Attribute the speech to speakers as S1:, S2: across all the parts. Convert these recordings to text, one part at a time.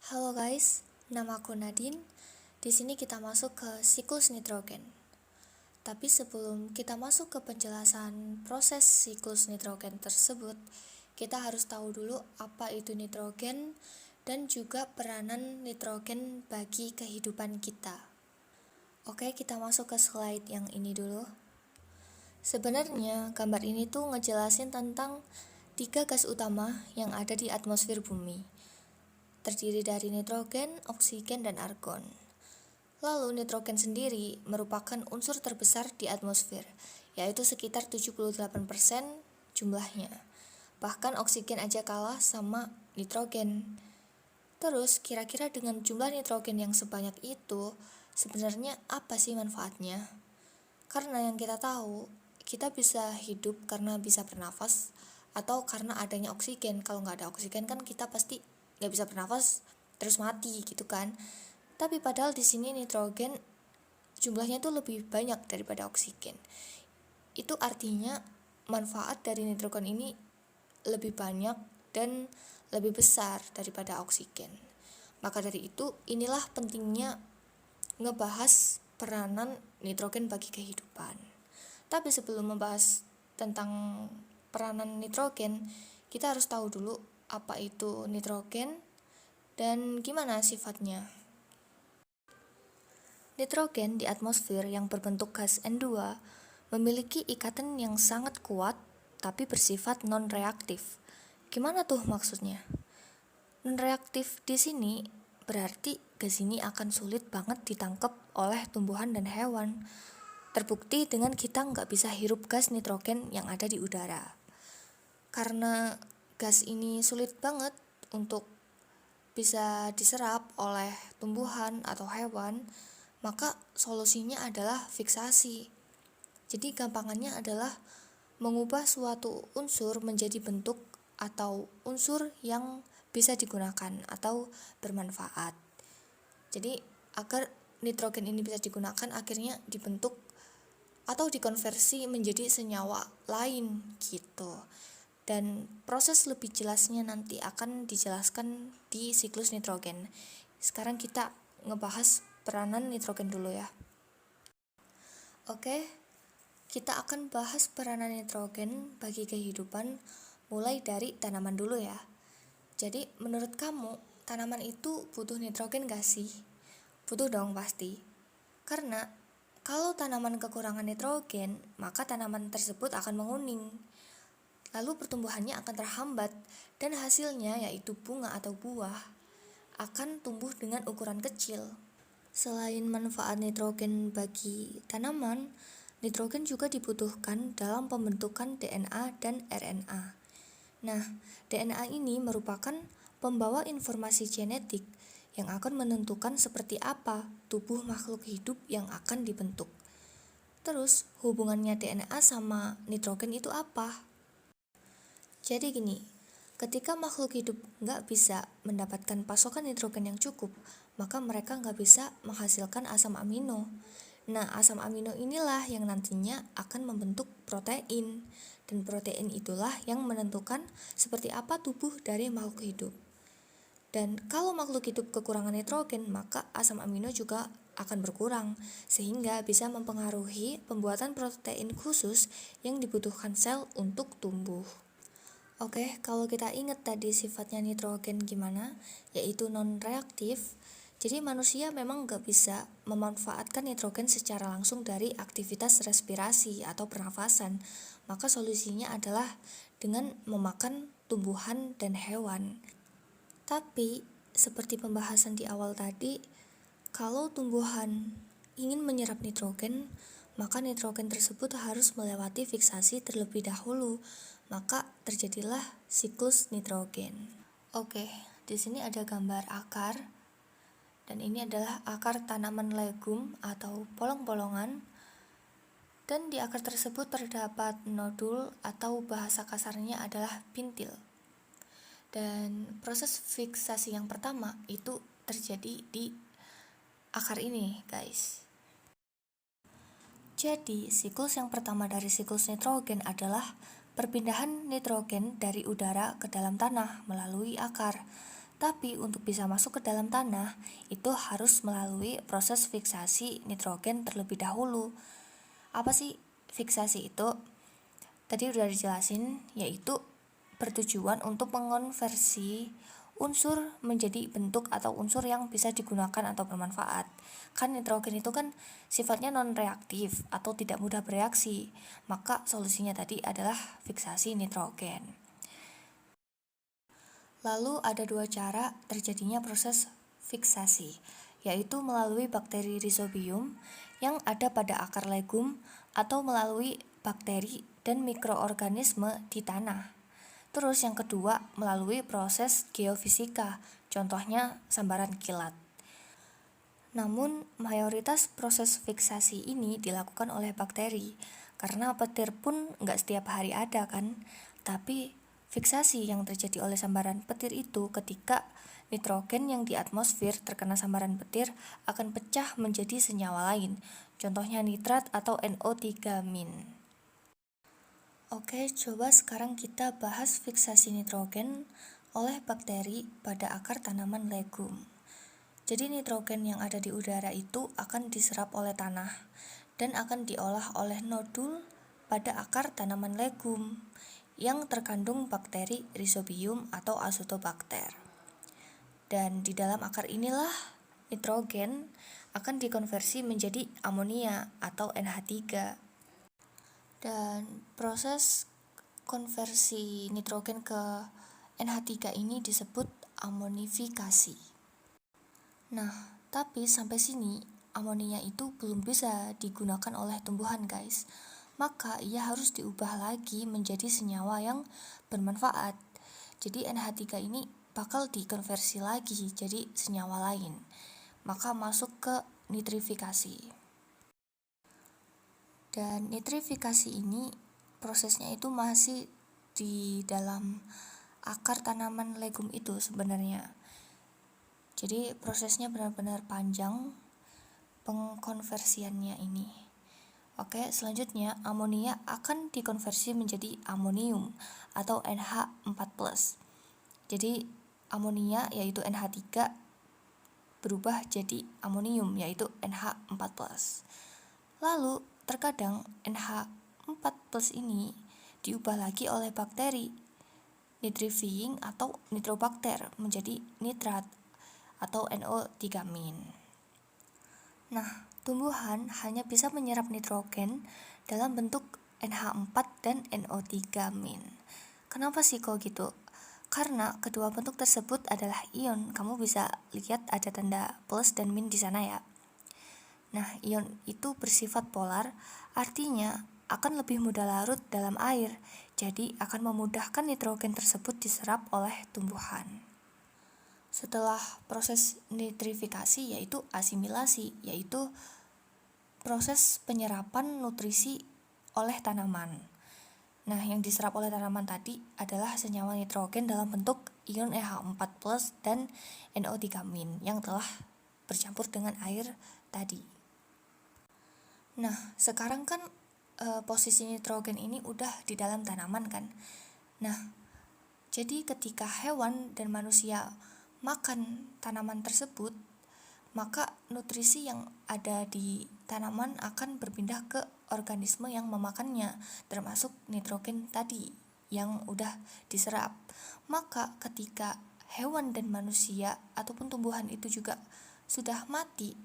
S1: Halo guys, nama aku Nadine. Di sini kita masuk ke siklus nitrogen. Tapi sebelum kita masuk ke penjelasan proses siklus nitrogen tersebut, kita harus tahu dulu apa itu nitrogen dan juga peranan nitrogen bagi kehidupan kita. Oke, kita masuk ke slide yang ini dulu. Sebenarnya gambar ini tuh ngejelasin tentang 3 gas utama yang ada di atmosfer bumi. Terdiri dari nitrogen, oksigen, dan argon. Lalu nitrogen sendiri merupakan unsur terbesar di atmosfer, yaitu sekitar 78% jumlahnya. Bahkan oksigen aja kalah sama nitrogen. Terus kira-kira dengan jumlah nitrogen yang sebanyak itu, sebenarnya apa sih manfaatnya? Karena yang kita tahu, kita bisa hidup karena bisa bernafas atau karena adanya oksigen. Kalau nggak ada oksigen kan kita pasti nggak bisa bernafas terus mati gitu kan. Tapi padahal di sini nitrogen jumlahnya itu lebih banyak daripada oksigen. Itu artinya manfaat dari nitrogen ini lebih banyak dan lebih besar daripada oksigen. Maka dari itu inilah pentingnya ngebahas peranan nitrogen bagi kehidupan. Tapi sebelum membahas tentang peranan nitrogen, kita harus tahu dulu apa itu nitrogen dan gimana sifatnya. Nitrogen di atmosfer yang berbentuk gas N2 memiliki ikatan yang sangat kuat tapi bersifat non-reaktif. Gimana tuh maksudnya? Non-reaktif di sini berarti gas ini akan sulit banget ditangkap oleh tumbuhan dan hewan. Terbukti dengan kita nggak bisa hirup gas nitrogen yang ada di udara. Karena gas ini sulit banget untuk bisa diserap oleh tumbuhan atau hewan, maka solusinya adalah fiksasi. Jadi gampangannya adalah mengubah suatu unsur menjadi bentuk atau unsur yang bisa digunakan atau bermanfaat. Jadi agar nitrogen ini bisa digunakan, akhirnya dibentuk atau dikonversi menjadi senyawa lain gitu. Dan proses lebih jelasnya nanti akan dijelaskan di siklus nitrogen. Sekarang kita ngebahas peranan nitrogen dulu ya. Oke, kita akan bahas peranan nitrogen bagi kehidupan mulai dari tanaman dulu ya. Jadi menurut kamu, tanaman itu butuh nitrogen gak sih? Butuh dong pasti. Karena kalau tanaman kekurangan nitrogen, maka tanaman tersebut akan menguning. Lalu pertumbuhannya akan terhambat dan hasilnya yaitu bunga atau buah akan tumbuh dengan ukuran kecil. Selain manfaat nitrogen bagi tanaman, nitrogen juga dibutuhkan dalam pembentukan DNA dan RNA. Nah, DNA ini merupakan pembawa informasi genetik yang akan menentukan seperti apa tubuh makhluk hidup yang akan dibentuk. Terus, hubungannya DNA sama nitrogen itu apa? Jadi gini, ketika makhluk hidup nggak bisa mendapatkan pasokan nitrogen yang cukup, maka mereka nggak bisa menghasilkan asam amino. Nah, asam amino inilah yang nantinya akan membentuk protein, dan protein itulah yang menentukan seperti apa tubuh dari makhluk hidup. Dan kalau makhluk hidup kekurangan nitrogen, maka asam amino juga akan berkurang, sehingga bisa mempengaruhi pembuatan protein khusus yang dibutuhkan sel untuk tumbuh. Oke, kalau kita ingat tadi sifatnya nitrogen gimana, yaitu non-reaktif, jadi manusia memang nggak bisa memanfaatkan nitrogen secara langsung dari aktivitas respirasi atau pernafasan, maka solusinya adalah dengan memakan tumbuhan dan hewan. Tapi, seperti pembahasan di awal tadi, kalau tumbuhan ingin menyerap nitrogen, maka nitrogen tersebut harus melewati fiksasi terlebih dahulu, maka terjadilah siklus nitrogen. Oke, di sini ada gambar akar, dan ini adalah akar tanaman legum atau polong-polongan, dan di akar tersebut terdapat nodul atau bahasa kasarnya adalah pintil. Dan proses fiksasi yang pertama itu terjadi di akar ini, guys. Jadi, siklus yang pertama dari siklus nitrogen adalah perpindahan nitrogen dari udara ke dalam tanah melalui akar. Tapi untuk bisa masuk ke dalam tanah, itu harus melalui proses fiksasi nitrogen terlebih dahulu. Apa sih fiksasi itu? Tadi udah dijelasin, yaitu bertujuan untuk mengonversi unsur menjadi bentuk atau unsur yang bisa digunakan atau bermanfaat. Kan nitrogen itu kan sifatnya non-reaktif atau tidak mudah bereaksi, maka solusinya tadi adalah fiksasi nitrogen. Lalu ada dua cara terjadinya proses fiksasi, yaitu melalui bakteri Rhizobium yang ada pada akar legum atau melalui bakteri dan mikroorganisme di tanah. Terus yang kedua melalui proses geofisika, contohnya sambaran kilat. Namun mayoritas proses fiksasi ini dilakukan oleh bakteri, karena petir pun nggak setiap hari ada kan. Tapi fiksasi yang terjadi oleh sambaran petir itu ketika nitrogen yang di atmosfer terkena sambaran petir akan pecah menjadi senyawa lain, contohnya nitrat atau NO3-. Oke, coba sekarang kita bahas fiksasi nitrogen oleh bakteri pada akar tanaman legum. Jadi nitrogen yang ada di udara itu akan diserap oleh tanah dan akan diolah oleh nodul pada akar tanaman legum yang terkandung bakteri Rhizobium atau Azotobacter. Dan di dalam akar inilah nitrogen akan dikonversi menjadi amonia atau NH3. Dan proses konversi nitrogen ke NH3 ini disebut amonifikasi. Nah, tapi sampai sini amonia itu belum bisa digunakan oleh tumbuhan, guys. Maka ia harus diubah lagi menjadi senyawa yang bermanfaat. Jadi NH3 ini bakal dikonversi lagi jadi senyawa lain. Maka masuk ke nitrifikasi. Dan nitrifikasi ini prosesnya itu masih di dalam akar tanaman legum itu sebenarnya. Jadi prosesnya benar-benar panjang pengkonversiannya ini. Oke, selanjutnya amonia akan dikonversi menjadi amonium atau NH4+. Jadi amonia yaitu NH3 berubah jadi amonium yaitu NH4+. Lalu terkadang NH4+ ini diubah lagi oleh bakteri nitrifying atau nitrobakter menjadi nitrat atau NO3-. Nah, tumbuhan hanya bisa menyerap nitrogen dalam bentuk NH4 dan NO3-. Kenapa sih kok gitu? Karena kedua bentuk tersebut adalah ion. Kamu bisa lihat ada tanda plus dan min di sana ya. Nah, ion itu bersifat polar, artinya akan lebih mudah larut dalam air, jadi akan memudahkan nitrogen tersebut diserap oleh tumbuhan. Setelah proses nitrifikasi yaitu asimilasi, yaitu proses penyerapan nutrisi oleh tanaman. Nah, yang diserap oleh tanaman tadi adalah senyawa nitrogen dalam bentuk ion NH4+ dan NO3- yang telah bercampur dengan air tadi. Nah, sekarang kan posisi nitrogen ini udah di dalam tanaman kan. Nah, jadi ketika hewan dan manusia makan tanaman tersebut, maka nutrisi yang ada di tanaman akan berpindah ke organisme yang memakannya, termasuk nitrogen tadi yang udah diserap. Maka ketika hewan dan manusia ataupun tumbuhan itu juga sudah mati,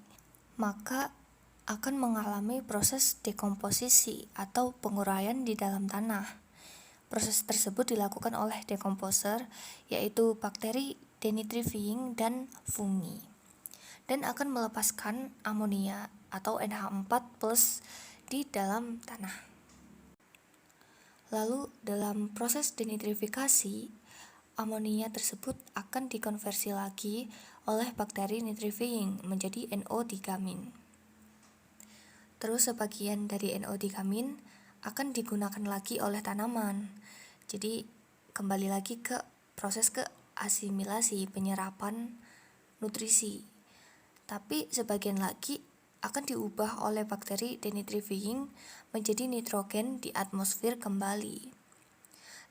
S1: maka akan mengalami proses dekomposisi atau penguraian di dalam tanah. Proses tersebut dilakukan oleh dekomposer, yaitu bakteri denitrifying dan fungi, dan akan melepaskan amonia atau NH4+ di dalam tanah. Lalu dalam proses denitrifikasi, amonia tersebut akan dikonversi lagi oleh bakteri nitrifying menjadi NO3-. Terus sebagian dari NO3- akan digunakan lagi oleh tanaman. Jadi kembali lagi ke proses ke asimilasi penyerapan nutrisi. Tapi sebagian lagi akan diubah oleh bakteri denitrifying menjadi nitrogen di atmosfer kembali.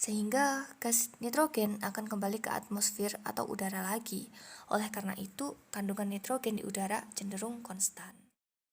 S1: sehingga gas nitrogen akan kembali ke atmosfer atau udara lagi. Oleh karena itu, kandungan nitrogen di udara cenderung konstan.